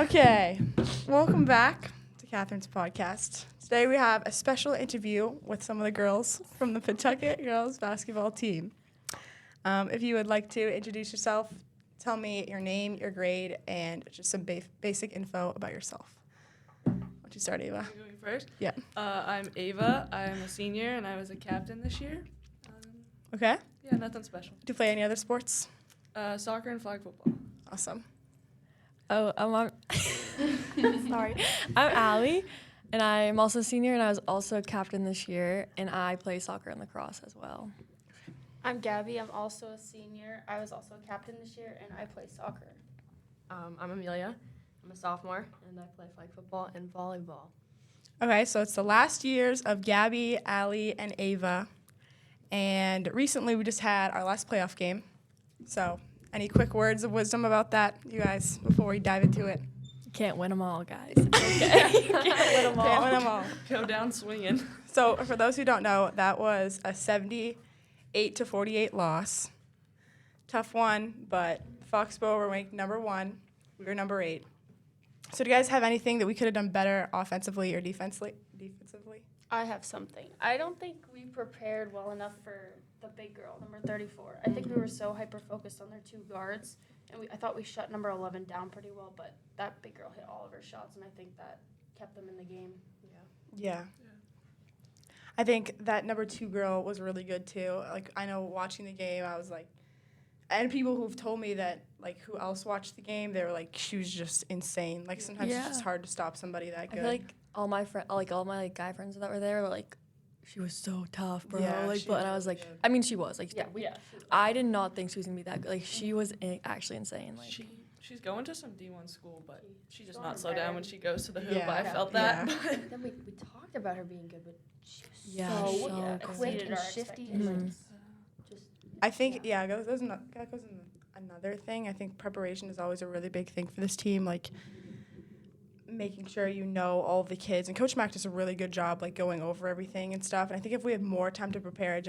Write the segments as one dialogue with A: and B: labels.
A: Okay, welcome back to Catherine's podcast. Today we have a special interview with some of the girls from the Pentucket girls basketball team. If you would like to introduce yourself, tell me your name, your grade, and just some basic info about yourself. Why don't you start, Ava?
B: Am I going first?
A: Yeah.
B: I'm Ava. I'm a senior, and I was a captain this year.
A: Okay.
B: Yeah, nothing special.
A: Do you play any other sports?
B: Soccer and flag football.
A: Awesome.
C: Oh, sorry. I'm Allie, and I'm also a senior, and I was also a captain this year, and I play soccer and lacrosse as well.
D: I'm Gabby. I'm also a senior. I was also a captain this year, and I play soccer.
E: I'm Amelia. I'm a sophomore, and I play flag football and volleyball.
A: Okay, so it's the last years of Gabby, Allie, and Ava. And recently we just had our last playoff game. So any quick words of wisdom about that, you guys, before we dive into it?
C: Can't win them all, guys.
A: Okay. Can't win them all.
B: Go down swinging.
A: So for those who don't know, that was a 78-48 loss. Tough one, but Foxborough were ranked number 1. We were number 8. So do you guys have anything that we could have done better offensively or defensively?
D: I have something. I don't think we prepared well enough for the big girl, number 34. I think we were so hyper-focused on their two guards, and I thought we shut number 11 down pretty well, but that big girl hit all of her shots, and I think that kept them in the game.
A: Yeah. I think that number 2 girl was really good too. Like, I know watching the game, I was like, and people who've told me that, like, who else watched the game, they were like, she was just insane. Like, sometimes it's just hard to stop somebody that good.
C: I feel like all my guy friends that were there were like, she was so tough, bro.
A: Yeah,
C: And I was like, I mean, she was like,
D: Yeah.
C: I did not think she was gonna be that good. Like, she was actually insane. Like,
B: She's going to some D1 school, but she does
D: She's
B: not
D: on
B: slow
D: her
B: down
D: own.
B: when she goes to the hoop.
A: Yeah.
B: I felt
A: Yeah.
B: that.
E: Then we talked about her being good, but she was
C: Yeah,
E: so,
C: so good.
E: quick
D: Exceeded
E: and
D: our
E: shifty.
D: expectations.
E: And
C: Mhm.
E: just
A: I think, that goes in another thing. I think preparation is always a really big thing for this team, like making sure you know all the kids. And Coach Mack does a really good job, like, going over everything and stuff. And I think if we had more time to prepare, I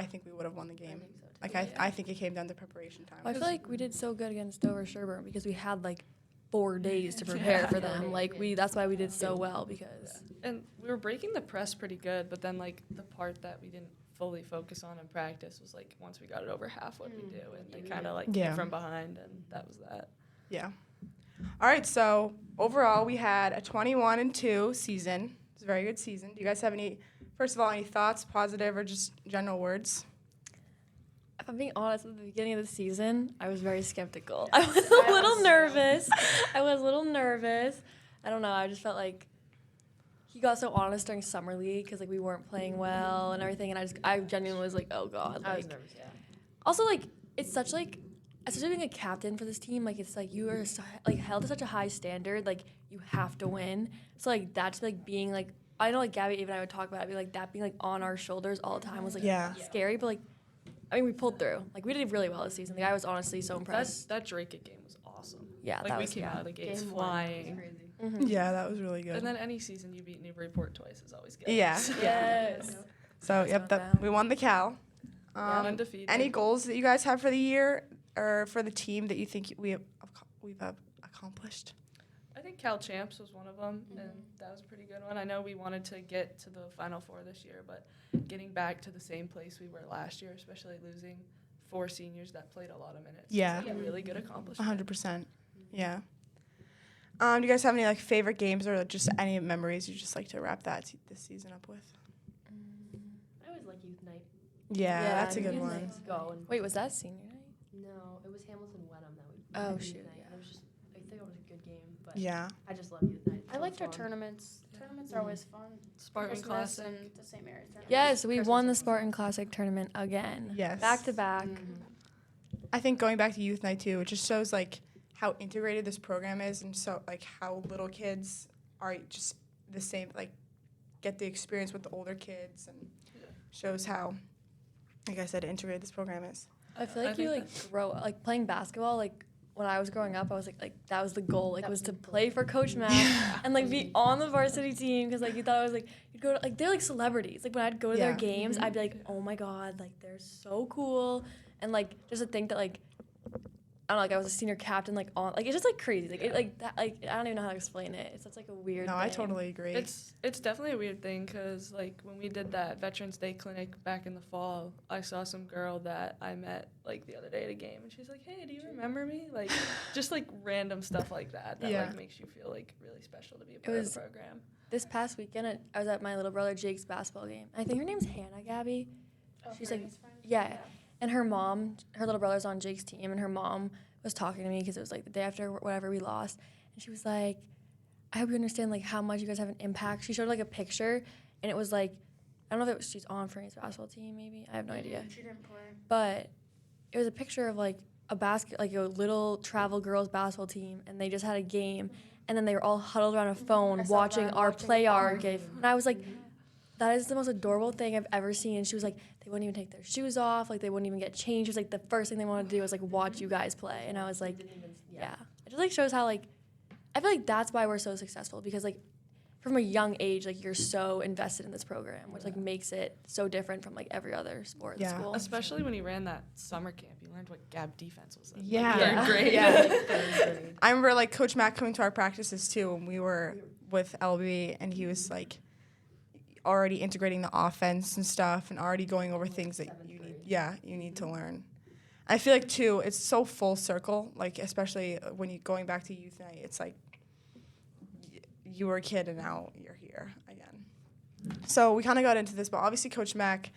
A: think we would have won the game.
E: think so, too.
A: Like, I think it came down to preparation time.
C: I feel like we did so good against Dover Sherburne because we had like 4 days to prepare for them. Like, that's why we did so well because.
B: And we were breaking the press pretty good, but then, like, the part that we didn't fully focus on in practice was, like, once we got it over half what we do, and they kind of, like,
A: Yeah.
B: came from behind, and that was that.
A: Yeah. All right, so overall we had a 21-2 season. It's a very good season. Do you guys have first of all, any thoughts, positive or just general words?
C: If I'm being honest, at the beginning of the season, I was very skeptical. I was a little nervous. I don't know. I just felt like he got so honest during summer league because, like, we weren't playing well and everything, and I genuinely was like, oh god.
E: I was
C: Like,
E: nervous, yeah.
C: also, like, it's such like, especially being a captain for this team, like, it's like you are like held to such a high standard, like you have to win. So like that's like being like, I know like Gabby, even I would talk about it, like that being like on our shoulders all the time was like scary, but like, I mean, we pulled through. Like, we did really well this season. Like, I was honestly so impressed.
B: That Drake game was awesome.
C: Yeah,
B: like,
C: that
B: we
C: was
B: came out of the gates
E: Game one was
B: flying.
E: crazy.
C: Mm-hmm.
A: Yeah, that was really good.
B: And then any season you beat Newburyport twice is always good.
A: Yeah.
C: Yes.
A: So, we won the Cal.
B: Undefeated.
A: Any goals that you guys have for the year or for the team that you think we've accomplished?
B: I think Cal Champs was one of them, and that was a pretty good one. I know we wanted to get to the Final Four this year, but getting back to the same place we were last year, especially losing 4 seniors that played a lot of minutes.
A: Yeah.
B: It's like a really good accomplishment.
A: 100%. Yeah. Do you guys have any, like, favorite games or just any memories you just like to wrap this season up with?
E: I always like youth night.
A: Yeah,
C: Yeah,
A: that's a good
E: Youth
A: one.
E: nights go and
C: Wait, was that senior night?
E: no, it was Hamilton Wenham that we.
C: Oh,
E: did
C: shoot,
E: youth night,
C: yeah.
E: and it was just I think it was a good game, but
A: Yeah.
E: I just love youth night.
D: I liked our
E: fun.
D: tournaments.
B: Yeah.
D: Tournaments are always fun.
B: Spartan
D: Christmas
B: Classic.
D: and the St. Mary's tournament.
C: Yes, we
D: Christmas
C: won the
D: and-
C: Spartan Classic tournament again.
A: Yes.
C: Back to back.
A: I think going back to youth night too, it just shows like how integrated this program is, and so like how little kids are just the same, like get the experience with the older kids, and shows how, like I said, integrated this program is.
C: I feel
B: I
C: like you
B: think
C: like grow like playing basketball. Like when I was growing up, I was like that was the goal. Like was to play for Coach Mack and like be on the varsity team because like you thought I was like you'd go to, like they're like celebrities. Like when I'd go to their
A: Yeah.
C: games, I'd be like, oh my god, like they're so cool. And like just to think that like I don't know, like I was a senior captain, like on, like it's just like crazy, like it, like that, like I don't even know how to explain it. It's such like a weird.
A: No,
C: thing.
A: I totally agree.
B: It's definitely a weird thing because like when we did that Veterans Day clinic back in the fall, I saw some girl that I met like the other day at a game, and she's like, "Hey, do you remember me?" Like just like random stuff like that
A: Yeah.
B: like makes you feel like really special to be a part of the program.
C: This past weekend, I was at my little brother Jake's basketball game. I think her name's Hannah Gabby. She's like, yeah. And her mom, her little brother's on Jake's team, and her mom was talking to me because it was like the day after whatever we lost, and she was like, "I hope you understand like how much you guys have an impact." She showed like a picture, and it was like, I don't know if it was she's on Franny's basketball team, maybe I have no idea.
D: She didn't play.
C: But it was a picture of like like a little travel girls basketball team, and they just had a game, and then they were all huddled around a phone watching our play our game, and I was like. That is the most adorable thing I've ever seen. And she was like, they wouldn't even take their shoes off. Like, they wouldn't even get changed. She was like, the first thing they wanted to do was, like, watch you guys play. And I was like, yeah. It just, like, shows how, like, I feel like that's why we're so successful. Because, like, from a young age, like, you're so invested in this program, which, like, makes it so different from, like, every other sport in school.
B: Especially when you ran that summer camp, you learned what Gab defense was like.
A: Yeah.
B: Third grade.
A: Yeah. I remember, like, Coach Matt coming to our practices, too, when we were with LB, and he was, like, already integrating the offense and stuff and already going over things that you need to learn. I feel like, too, it's so full circle, like, especially when you're going back to youth night, it's like you were a kid and now you're here again. So we kind of got into this, but obviously Coach Mack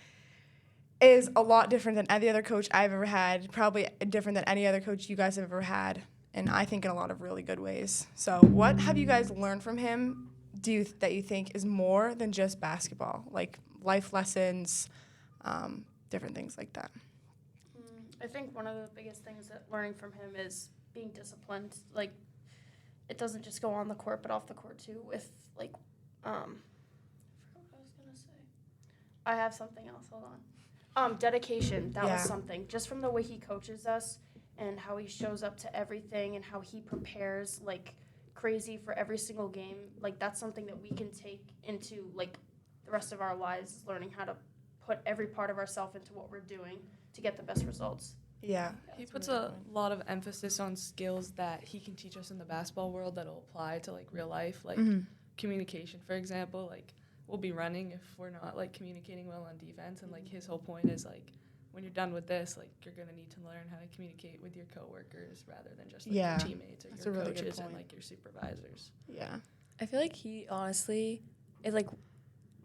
A: is a lot different than any other coach I've ever had, probably different than any other coach you guys have ever had, and I think in a lot of really good ways. So what have you guys learned from him that you think is more than just basketball, like life lessons, different things like that?
D: I think one of the biggest things that learning from him is being disciplined. Like, it doesn't just go on the court, but off the court too. With like, I forgot what I was gonna say. I have something else. Hold on. Dedication. That was something. Just from the way he coaches us and how he shows up to everything and how he prepares like crazy for every single game. Like, that's something that we can take into like the rest of our lives, learning how to put every part of ourselves into what we're doing to get the best results.
A: Yeah.
B: He puts a lot of emphasis on skills that he can teach us in the basketball world that'll apply to like real life, like communication, for example. Like, we'll be running if we're not like communicating well on defense, and like his whole point is like, when you're done with this, like, you're gonna need to learn how to communicate with your coworkers rather than just like your teammates or
A: That's
B: your
A: a really
B: coaches
A: good
B: and
A: point.
B: like your supervisors.
A: Yeah.
C: I feel like he honestly is like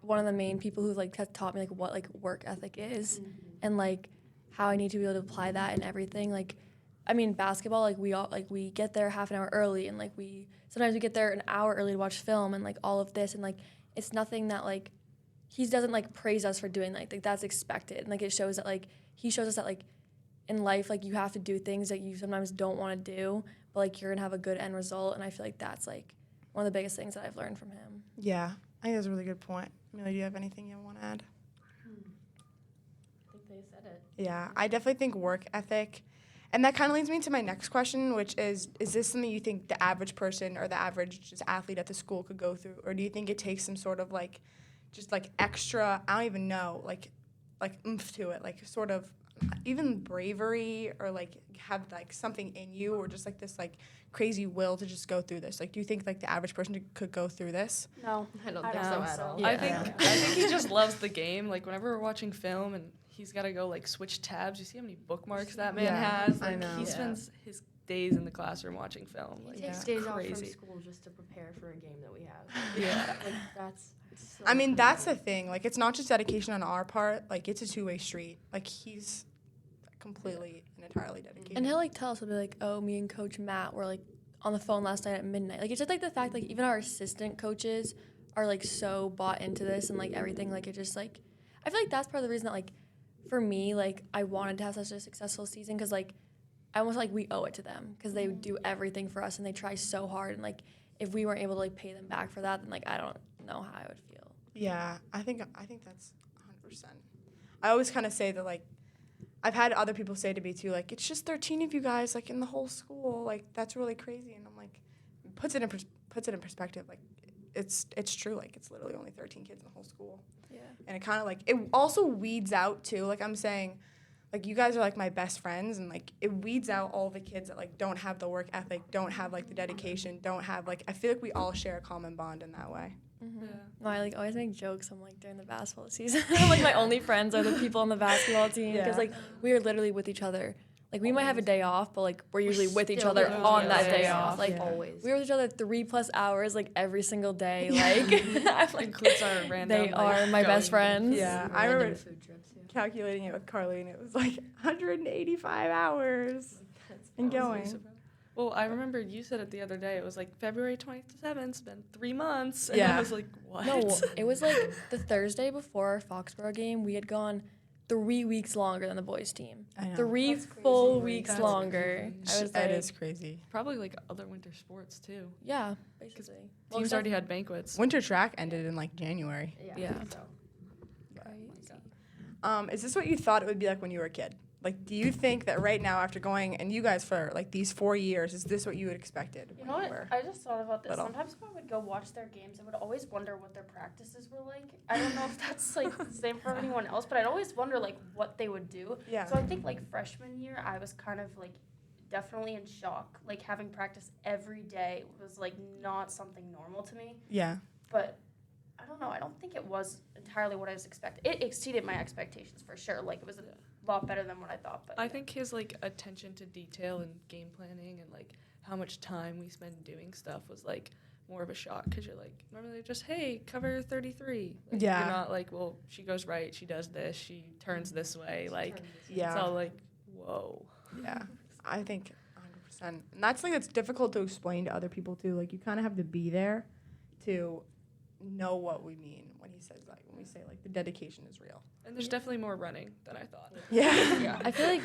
C: one of the main people who like has taught me like what like work ethic is and like how I need to be able to apply that in everything. Like, I mean, basketball, like we get there half an hour early, and like sometimes we get there an hour early to watch film and like all of this, and like it's nothing that like he doesn't like praise us for doing like that's expected, and like it shows that like he shows us that like in life like you have to do things that you sometimes don't want to do, but like you're gonna have a good end result, and I feel like that's like one of the biggest things that I've learned from him.
A: Yeah, I think that's a really good point. Amelia, do you have anything you want to add?
E: I think they said it.
A: Yeah, I definitely think work ethic. And that kind of leads me to my next question, which is this something you think the average person or the average just athlete at the school could go through? Or do you think it takes some sort of like, just like extra, I don't even know, like oomph to it, like sort of even bravery, or like have like something in you, or just like this like crazy will to just go through this? Like, do you think like the average person could go through this?
D: No,
E: I don't think so at all.
B: I think he just loves the game. Like, whenever we're watching film and he's got to go like switch tabs, you see how many bookmarks that man has. Like,
A: I know.
B: He spends his days in the classroom watching film. Like,
E: He takes
B: it's
E: days off from
B: crazy.
E: school just to prepare for a game that we have.
A: Yeah.
E: Like, that's so
A: I mean, that's the
E: crazy.
A: thing. Like, it's not just dedication on our part. Like, it's a two-way street. Like, he's completely and entirely dedicated.
C: And he'll like tell us, he'll be like, oh, me and Coach Matt were like on the phone last night at midnight. Like, it's just like the fact like even our assistant coaches are like so bought into this and like everything. Like, it just like I feel like that's part of the reason that like for me like I wanted to have such a successful season, because like I almost like we owe it to them, because they do everything for us and they try so hard, and like if we weren't able to like pay them back for that, then like I don't know how I would feel.
A: Yeah, I think that's 100%. I always kind of say that, like, I've had other people say to me too, like, it's just 13 of you guys, like, in the whole school, like, that's really crazy. And I'm like, puts it in perspective, like, it's true, like, it's literally only 13 kids in the whole school.
C: Yeah.
A: And it kind of like it also weeds out too, like I'm saying, like you guys are like my best friends, and like it weeds out all the kids that like don't have the work ethic, don't have like the dedication, don't have like, I feel like we all share a common bond in that way.
C: Mm-hmm.
B: Yeah.
C: No, I like always make jokes. I'm like during the basketball season, like my only friends are the people on the basketball team because
A: Yeah.
C: like we are literally with each other. Like we might have a day off, but like we're usually with each
E: still
C: other
E: with each
C: on
E: other.
C: that day
B: Yeah.
C: off. Like
A: Yeah.
E: always.
C: we're with each other 3+ hours like every single day. Like I'm like
B: Includes our random.
C: they are my best friends.
A: Yeah, I
E: Random
A: remember
E: food trips. Yeah.
A: calculating it with Carly, and it was like 185 hours and going.
B: Well, I remember you said it the other day. It was like February 27th. It's been 3 months. And
A: Yeah.
B: I was like, what?
C: No, it was like the Thursday before our Foxborough game. We had gone 3 weeks longer than the boys team.
A: I know.
C: 3
D: That's crazy.
C: full weeks
B: That's
C: longer. I was
A: That
C: like,
A: is crazy.
B: Probably like other winter sports too.
C: yeah, basically. Well,
B: Teams
C: except-
B: already had banquets.
A: Winter track ended in like January.
C: Yeah.
E: So.
C: Crazy.
A: Is this what you thought it would be like when you were a kid? Like, do you think that right now, after going, and you guys for like these 4 years, is this what you had expected?
D: You
A: when
D: know what?
A: were?
D: I just thought about this.
A: little?
D: Sometimes when I would go watch their games, I would always wonder what their practices were like. I don't know if that's like the same for anyone else, but I'd always wonder like what they would do.
A: Yeah.
D: So I think like freshman year, I was kind of like definitely in shock. Like having practice every day was like not something normal to me.
A: Yeah.
D: But I don't know. I don't think it was entirely what I was expecting. It exceeded my expectations for sure. Like it was a lot better than what I thought. But
B: I think his like attention to detail and game planning and like how much time we spend doing stuff was like more of a shock because you're like normally just hey cover 33. Like,
A: Yeah.
B: You're not like well she goes right, she does this, she turns this way. Like
A: Yeah.
B: it's all like whoa.
A: Yeah. I think 100%. And that's like, it's difficult to explain to other people too. Like, you kind of have to be there to know what we mean when he says like, when we say like the dedication is real.
B: And there's definitely more running than I thought.
A: Yeah.
B: Yeah.
C: I feel like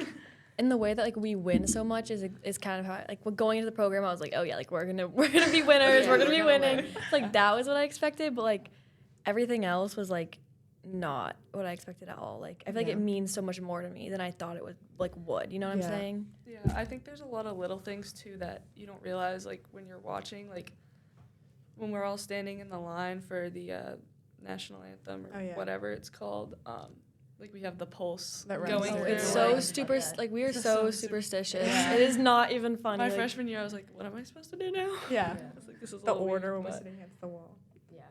C: in the way that like we win so much is kind of how like going into the program I was like, oh yeah, like we're gonna be winners,
B: Yeah,
C: we're gonna
B: we're
C: be
B: gonna
C: winning.
B: win.
C: It's like that was what I expected, but like everything else was like not what I expected at all. Like I feel like
A: Yeah.
C: it means so much more to me than I thought it would would. You know what
A: Yeah.
C: I'm saying?
B: Yeah, I think there's a lot of little things too that you don't realize like when you're watching, like when we're all standing in the line for the national anthem or
A: Oh, yeah.
B: whatever it's called. Like we have the pulse
A: That runs
B: going
A: through
B: through.
C: It's
A: Yeah.
C: so
B: like,
C: super like we are
B: It's
C: so
B: so
C: superstitious.
A: Yeah.
C: It is not even funny.
B: my
C: like,
B: freshman year, I was like, what am I supposed to do now?
A: Yeah.
B: I was like, this is a
A: The
B: little
A: order
B: weird,
A: when we're
B: but
A: sitting against the wall.
E: Yeah.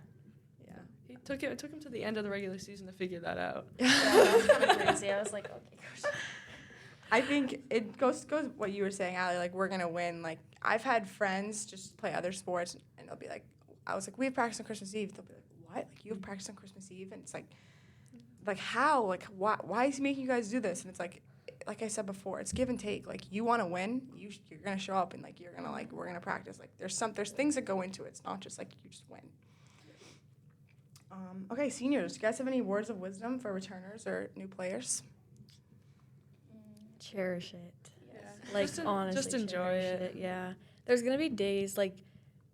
A: Yeah.
B: it took him to the end of the regular season to figure that out.
D: yeah, that was pretty crazy. I was like, okay, gosh.
A: I think it goes what you were saying, Allie, like we're gonna win. Like I've had friends just play other sports and they'll be like, I was like, we have practice on Christmas Eve. They'll be like, what? Like you have practice on Christmas Eve? And it's like how? Like why is he making you guys do this? And it's like I said before, it's give and take. Like you want to win, you're gonna show up and like you're gonna like we're gonna practice. Like there's things that go into it. It's not just like you just win. Okay, seniors, do you guys have any words of wisdom for returners or new players?
C: cherish it.
D: Yes.
C: Like
B: Just
C: honestly,
B: just enjoy
C: cherish
B: it.
C: Yeah, there's gonna be days like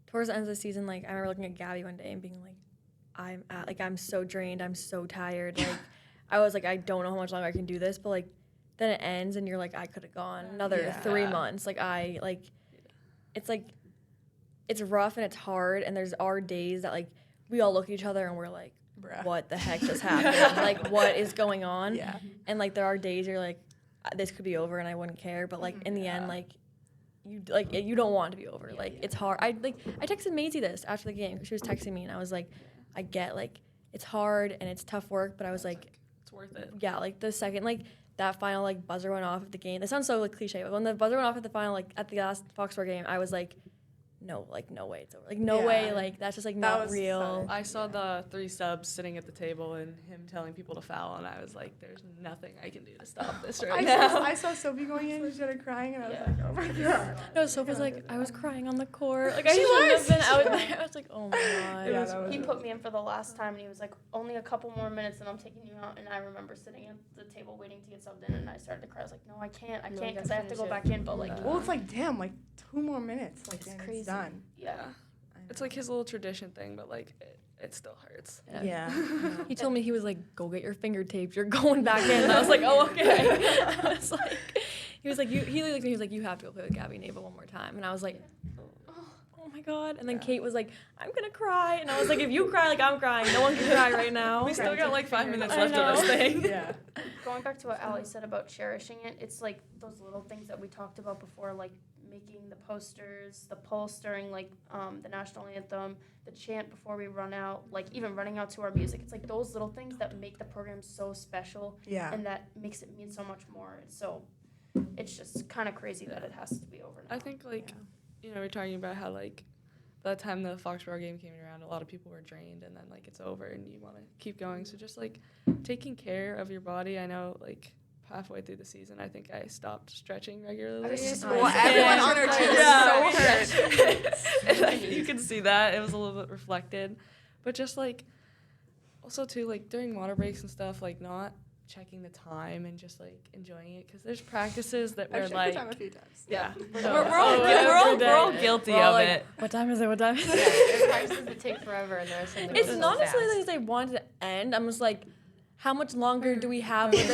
C: towards the end of the season. Like I remember looking at Gabby one day and being like, I'm so drained. I'm so tired. Like I was like, I don't know how much longer I can do this. But like then it ends and you're like, I could have gone another
A: Yeah.
C: 3 months. Like it's like it's rough and it's hard. And there's our days that like we all look at each other and we're like,
A: Bruh.
C: what the heck just happened? Like what is going on?
A: Yeah.
C: And like there are days you're like, this could be over and I wouldn't care, but like in the end, like you don't want it to be over. Like it's hard. I texted Maisie this after the game. She was texting me and I was like, I get like it's hard and it's tough work, but I was like,
B: It's worth it.
C: yeah, like the second like that final like buzzer went off at the game. That sounds so like cliche, but when the buzzer went off at the final like at the last Foxborough game, I was like, no way it's over. Like no
A: Yeah.
C: way, like that's just like
A: That
C: not
A: was
C: real.
B: I saw the 3 subs sitting at the table and him telling people to foul, and I was like, "There's nothing I can do to stop this right now."
A: I saw Sophie going in and she started crying and I was
D: Yeah.
A: like, oh my god.
C: No, Sophie's like, I was crying on the court. Like
A: She
C: I shouldn't
A: was.
C: have been out there. I was like, oh my god.
A: Yeah, that was
D: He put me in for the last time, and he was like, only a couple more minutes, and I'm taking you out. And I remember sitting at the table waiting to get subbed in, and I started to cry. I was like, no, I can't,
E: You
D: because
E: gotta
D: I have to go
E: finish it.
D: back in. But like,
A: Well, it's like, damn, like 2 more minutes. Like,
D: It's
A: and
D: crazy.
A: it's done.
D: yeah.
B: It's like his little tradition thing, but like it still hurts.
A: Yeah.
C: He told me he was like, go get your finger taped. You're going back in. And I was like, oh, okay. I was like, he was like, he looked at me. He was like, you have to go play with Gabby and Ava one more time. And I was like, oh my God. And then Kate was like, I'm going to cry. And I was like, if you cry, like I'm crying. No one can cry right now.
B: We still got like 5 minutes
C: I
B: left of this
C: know.
B: thing.
A: Yeah.
D: Going back to what Allie said about cherishing it, it's like those little things that we talked about before, like making the posters, the pulse during like the national anthem, the chant before we run out, like even running out to our music. It's like those little things that make the program so special
A: Yeah.
D: and that makes it mean so much more. So it's just kind of crazy that it has to be over now.
B: I think like, you know, we're talking about how like by the time the Foxborough game came around, a lot of people were drained and then like it's over and you want to keep going. So just like taking care of your body. I know like halfway through the season, I think I stopped stretching regularly.
A: Well, everyone on our team was so hurt.
B: And you can see that. It was a little bit reflected. But just like, also too, like during water breaks and stuff, like not checking the time and just like enjoying it. Because there's practices that we're
A: I've checked
B: like,
A: the time a few times.
B: yeah.
C: We're
B: all guilty
C: We're all
B: of
C: like,
B: it.
C: What time is it? What time is
E: Yeah,
C: it?
E: there's practices that take forever, and there's some that
C: It's
E: go so
C: not necessarily
E: fast.
C: like they want it to end. I'm just like, how much longer do we have? Like,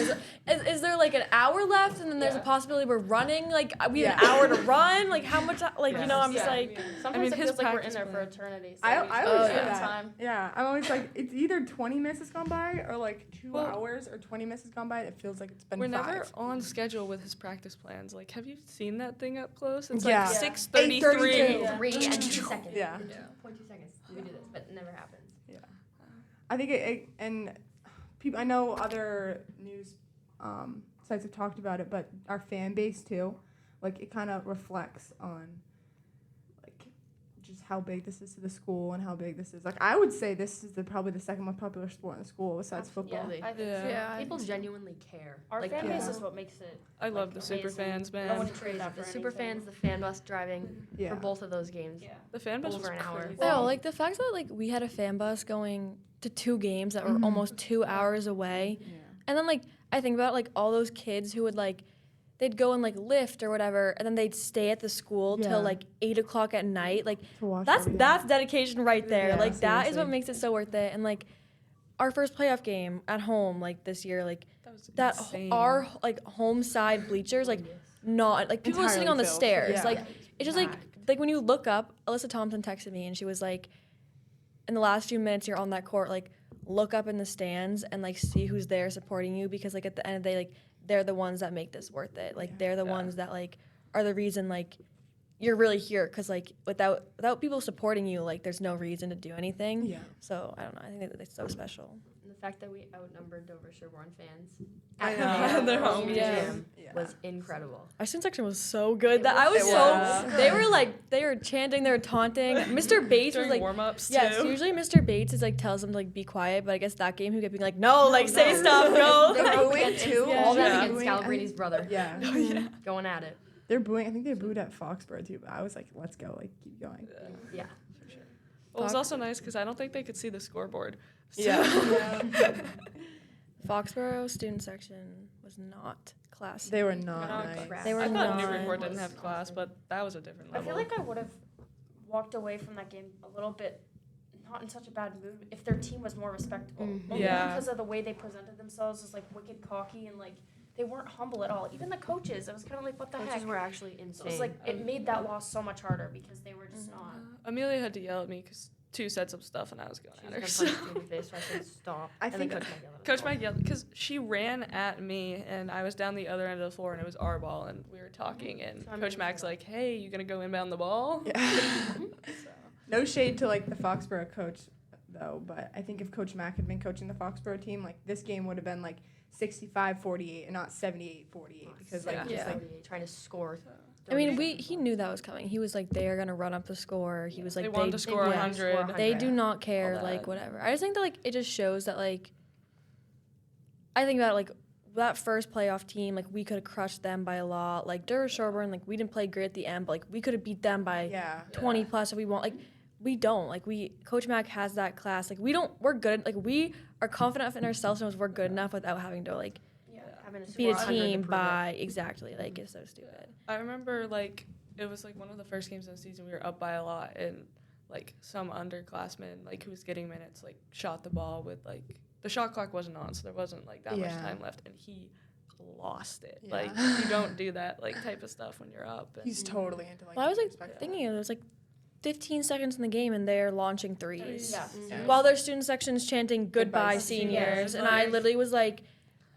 C: is there like an hour left, and then there's a possibility we're running? Like we have an hour to run. Like how much? Like you know, I'm just like,
D: Sometimes
B: I mean,
D: it
B: his
D: feels like we're in
B: practice
D: there for
B: plan.
D: eternity. So
A: I
D: we
A: always
D: should
A: say
D: take
A: that.
D: time.
A: Yeah, I'm always like, it's either 20 minutes has gone by or like 2
B: Well,
A: hours or 20 minutes has gone by. It feels like it's been
B: We're
A: 5.
B: never on schedule with his practice plans. Like, have you seen that thing up close? It's
A: Yeah.
B: like
A: Yeah.
B: 6:33.
A: 8:32.
D: Yeah.
E: 3 and 2 seconds.
A: Yeah.
E: 2.2 seconds. We do this, but it never happens.
A: I think and people, I know other news sites have talked about it, but our fan base too, like it kind of reflects on like just how big this is to the school and how big this is. Like I would say this is probably the second most popular sport in the school besides football.
E: Yeah.
D: I think so.
B: Yeah.
E: People genuinely care.
D: Our
E: Like,
D: fan base
A: yeah.
D: is what makes it.
B: I love the
D: amazing.
B: super fans,
D: No
B: man.
D: one
E: It's
D: trades
E: crazy.
D: that
E: The
D: for
E: super
D: anything.
E: fans, the fan bus driving
A: Yeah.
E: for both of those games.
D: Yeah.
B: The fan bus
E: Over
B: was
E: an hour.
B: crazy.
C: no, like the fact that like we had a fan bus going to 2 games that were
A: Mhm.
C: almost 2 hours away,
A: Yeah.
C: and then like I think about like all those kids who would like. They'd go and like lift or whatever, and then they'd stay at the school
A: Yeah.
C: till like 8 o'clock at night. Like
A: To watch
C: that's
A: everything.
C: that's dedication right there.
A: Yeah,
C: like that is
A: seriously.
C: what makes it so worth it. And like our first playoff game at home, like this year, like that
B: insane.
C: our like home side bleachers, like not like people were sitting on the
A: Entirely filled.
C: stairs.
A: Yeah.
C: Like it's just like when you look up, Alyssa Thompson texted me and she was like, in the last few minutes you're on that court, like look up in the stands and like see who's there supporting you, because like at the end of the day, like they're the ones that make this worth it. Like they're the ones that like are the reason like you're really here, because like without people supporting you, like there's no reason to do anything.
A: Yeah.
C: So I don't know. I think that it's so special.
E: And the fact that we outnumbered Dover Sherborne fans
A: I
E: at
A: know.
B: Their
E: home
B: home
E: gym
A: Yeah.
E: was incredible.
C: Our student section was so good that I was
A: It
C: so.
A: was.
C: They were like they were chanting, they were taunting. Mr. Bates was
B: During
C: like.
B: warm-ups
C: Yes,
B: too.
C: usually Mr. Bates is like tells them to like be quiet, but I guess that game he kept being like, no, like say stuff, go.
E: They were
A: Like,
E: booing
A: against too.
E: all
B: Yeah.
E: that against
A: Booing, I
E: Scalabrini's brother.
A: Yeah.
E: Going at it.
A: They're booing. I think they booed at Foxborough too, but I was like, let's go, like keep going.
E: Yeah.
B: Well, it was also nice because I don't think they could see the scoreboard. So
C: Foxborough student section was not classy.
A: They were not
D: Not
A: nice.
D: crap.
C: They were
B: I thought
C: not.
B: Newburyport didn't have class, but that was a different
D: I
B: level.
D: feel like I would have walked away from that game a little bit, not in such a bad mood, if their team was more respectable. Only
B: Yeah.
D: because of the way they presented themselves as like wicked cocky and like they weren't humble at all. Even the coaches, it was kind of like, what the
E: Coaches
D: heck?
E: were actually
D: So
E: insane.
D: it was like it made that loss so much harder because they were just not.
B: Amelia had to yell at me because 2 sets of stuff and I was going
E: She
B: at her.
E: was
B: So.
E: gonna punch me in the face, so I said stop.
A: I
E: And then
A: think-
E: Coach Mike yelled at us.
B: Coach Mike yelled because she ran at me and I was down the other end of the floor and it was our ball and we were talking and
D: So I'm
B: Coach
D: in
B: Mac's
D: for
B: like, "Hey, you gonna go inbound the ball?"
A: Yeah.
B: So.
A: No shade to like the Foxborough coach though, but I think if Coach Mack had been coaching the Foxborough team, like this game would have been like 65-48 and not 78-48 because like
B: Yeah.
A: just like
E: 48, trying to score.
C: I mean, he knew that was coming. He was like, they are gonna run up the score. He was like,
B: They wanted to score
C: yeah.
B: 100.
C: They do not
B: All
C: care,
B: that.
C: like whatever. I just think that like it just shows that like I think about it, like that first playoff team, like we could have crushed them by a lot. Like Dover Sherborne, like we didn't play great at the end, but like we could have beat them by
A: yeah.
C: 20 plus if we want. Like we don't. Like Coach Mack has that class. Like we're good. Like we are confident in ourselves and we're good enough without having to like
D: Having a
C: beat a
D: squad.
C: team by exactly. Like it's so stupid.
B: I remember like it was like one of the first games of the season we were up by a lot and like some underclassman like who was getting minutes like shot the ball with like the shot clock wasn't on so there wasn't like that much
A: Yeah.
B: time left and he lost it.
A: Yeah.
B: Like you don't do that like type of stuff when you're up. And
A: He's totally into like.
C: Well, I was like
A: respect that.
C: thinking it was like 15 seconds in the game and they're launching threes.
D: Yeah.
C: While their student section is chanting goodbye,
A: Goodbye,
C: seniors.
B: seniors.
C: And I literally was like,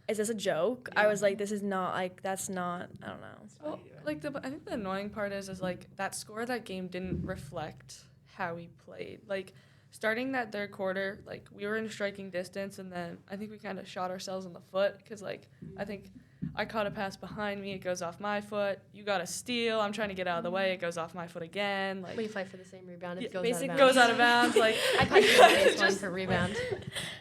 C: is this a joke? I was like, this is not, like, that's not, I don't know.
B: Well, like I think the annoying part is like that score of that game didn't reflect how we played. Like starting that third quarter, like we were in striking distance, and then I think we kind of shot ourselves in the foot because like I think I caught a pass behind me, it goes off my foot. You got a steal, I'm trying to get out of the way, it goes off my foot again. Like
E: We fight for the same rebound. It
C: Yeah,
E: goes
C: basically
E: out of bounds.
B: goes out of bounds. Like
E: I punch you in the face one for rebound.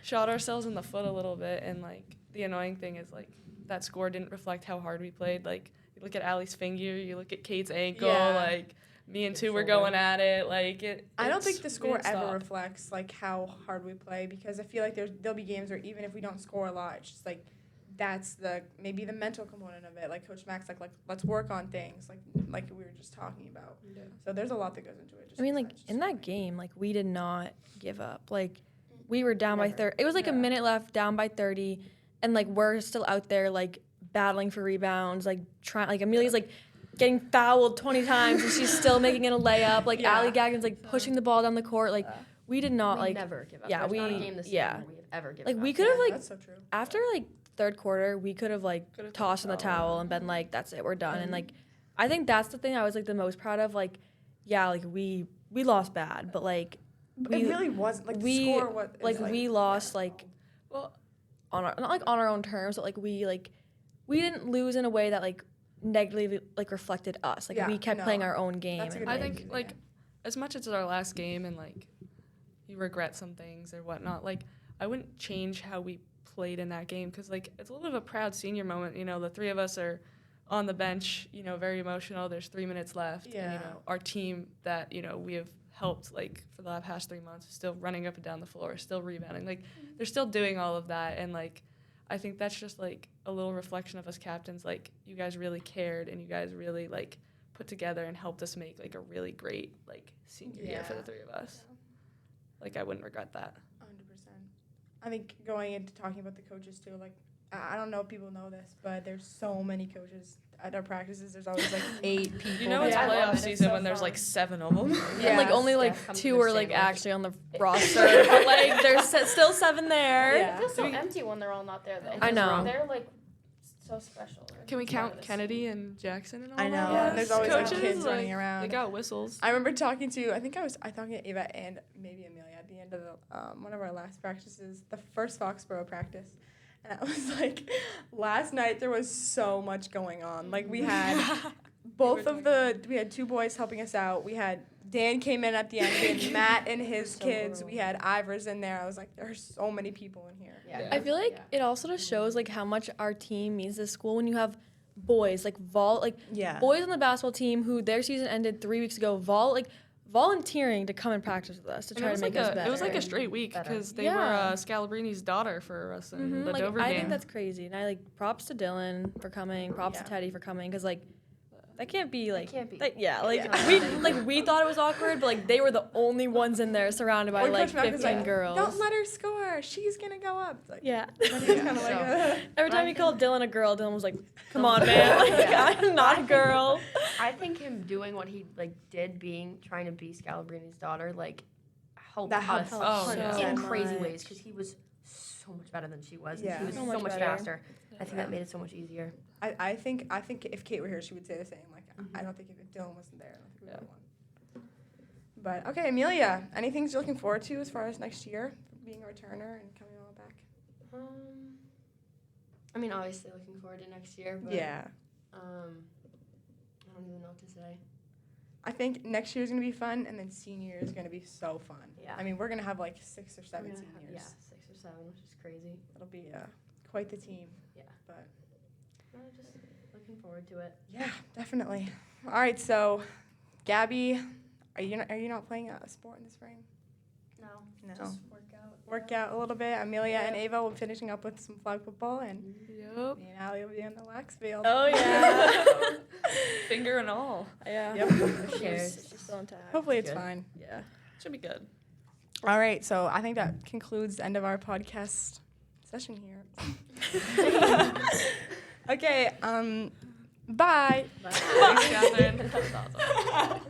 B: shot ourselves in the foot a little bit, and like the annoying thing is like that score didn't reflect how hard we played. Like you look at Allie's finger, you look at Kate's ankle,
A: Yeah.
B: like me and
E: Your
B: two were
E: shoulder.
B: going at it. Like
A: I don't think
B: it's-
A: the
B: we
A: score
B: didn't
A: ever
B: stop.
A: reflects like how hard we play, because I feel like there'll be games where even if we don't score a lot, it's just like that's maybe the mental component of it. Like Coach Max, like let's work on things like we were just talking about.
B: Yeah.
A: So there's a lot that goes into it. Just
C: I mean, like,
A: besides just
C: in that
A: winning.
C: game, like, we did not give up. Like, we were down by
A: Never.
C: 30. It was like a
A: Yeah.
C: minute left, down by 30. And, like, we're still out there, like, battling for rebounds. Like, trying, like, Amelia's, like, getting fouled 20 times and she's still making it a layup. Like,
A: Yeah.
C: Allie Gaggin's, like, pushing the ball down the court. Like, we did not,
E: We
C: like,
E: never give up.
C: yeah,
E: There's not a
C: we-
E: game this
C: yeah.
E: season where we have ever given
C: like,
E: up.
C: we could have, like,
A: That's so true.
C: after, like, third quarter, we could have, like,
B: Could've
C: tossed in the
B: taken the towel.
C: towel and been like, that's it, we're done. And, like, I think that's the thing I was, like, the most proud of. Like, yeah, like, we lost bad, but, like,
A: But
C: we-
A: it really wasn't like
C: we-
A: the score. What is,
C: like, we lost, like,
B: Well,
C: on our not like on our own terms, but like we didn't lose in a way that like negatively like reflected us. Like
A: Yeah,
C: we kept
A: no.
C: playing our own game.
A: That's a
C: and,
A: good
B: I
A: way
C: like,
A: to
B: think
A: do it,
B: like
A: yeah.
B: as much as it's our last game and like you regret some things or whatnot, like I wouldn't change how we played in that game because like it's a little bit of a proud senior moment. You know, the three of us are on the bench. You know, very emotional. There's 3 minutes left. And,
A: Yeah.
B: you know, our team that we have helped like for the past 3 months is still running up and down the floor, still rebounding. Like they're still doing all of that, and like I think that's just like a little reflection of us captains. Like you guys really cared and you guys really like put together and helped us make like a really great like senior year for the
A: Yeah.
B: three of us. Like I wouldn't regret that.
A: 100%. I think going into talking about the coaches too, like I don't know if people know this, but there's so many coaches at our practices. There's always like 8 people.
B: You know it's
D: Yeah, I love
B: playoff
D: it. It's
B: season
D: so
B: when there's
D: fun.
B: like 7 of them.
A: Yeah.
C: and like only like
E: Yeah, come to
C: 2
E: your
C: are like
E: sandwich.
C: actually on the roster, but like there's still 7 there.
A: Yeah.
D: It feels so empty when they're all not there, though.
C: I know.
D: They're like so special. They're
B: Can we
D: part of
B: count
D: this
B: Kennedy and Jackson and all
A: I know.
B: that?
A: And there's always like
B: Coaches,
A: kids
B: like,
A: running around.
B: They got whistles.
A: I remember talking to I talking to Ava and maybe Amelia at the end of the one of our last practices, the first Foxborough practice. And I was like, last night there was so much going on. Like we had we had 2 boys helping us out. We had Dan came in at the end. We had Matt and his
E: So
A: kids.
E: rural.
A: We had Ivers in there. I was like, there's so many people in here.
E: Yeah.
C: I feel like it also just shows like how much our team means to school when you have boys like
A: Yeah.
C: boys on the basketball team who their season ended 3 weeks ago volunteering to come and practice with us to
B: And
C: try to make us better.
B: It was like a straight week
E: Better.
B: because they
C: Yeah.
B: were Scalabrini's daughter for us in
C: Mhm,
B: the
C: like,
B: Dover
C: I
B: game.
C: think that's crazy, and I like props to Dylan for coming, props
A: Yeah.
C: to Teddy for coming, because like that can't be like
E: can't be.
C: yeah, like
A: Yeah.
C: we thought it was awkward, but like they were the only ones in there surrounded by
A: Or
C: like
A: Coach Mack was
C: 15
A: like,
C: girls.
A: Don't let her score. She's gonna go up. It's like,
C: Yeah.
A: But he was kind of like,
E: So-
C: Every time he called Dylan a girl, Dylan was like, "Come on, man! Like,
E: Yeah.
C: I'm not a girl."
E: I think him doing what he did, trying to be Scalabrini's daughter, helped
A: That
E: us
A: helped
B: Oh,
E: in
B: yeah.
E: crazy
C: much.
E: ways because he was so much better than she was.
A: Yeah.
E: And she was
C: So
E: so
C: much
E: much
C: better.
E: faster. I think
A: Yeah.
E: that made it so much easier.
A: I think if Kate were here, she would say the same. Like, I don't think if Dylan wasn't there, I don't think we would have
B: Yeah.
A: won. But okay, Amelia, any things you're looking forward to as far as next year, being a returner and coming all back?
E: I mean, obviously looking forward to next year. But,
A: Yeah,
E: I don't even know what to say.
A: I think next year is gonna be fun, and then senior year is gonna be so fun.
E: Yeah.
A: I mean, we're gonna have like 6 or 7
E: We're gonna have-
A: seniors.
E: Yeah, 6 or 7, which is crazy.
A: It'll be quite the team.
E: Yeah.
A: But
E: Just looking forward to it.
A: yeah, definitely. All right, so Gabby, are you not playing a sport in the spring?
E: No.
A: No.
E: Just work out.
A: Work out a little bit. Amelia and Ava will be finishing up with some flag football, and
B: Yep.
A: me and Allie will be on the wax field.
C: Oh yeah.
B: Finger and all.
C: Yeah.
A: Yep.
E: Cheers.
C: She's still intact.
A: Hopefully it's
E: Good.
A: fine.
C: Yeah.
B: Should be good.
A: All right, so I think that concludes the end of our podcast session here. Okay, bye.
B: Thanks, Catherine.
E: That's awesome.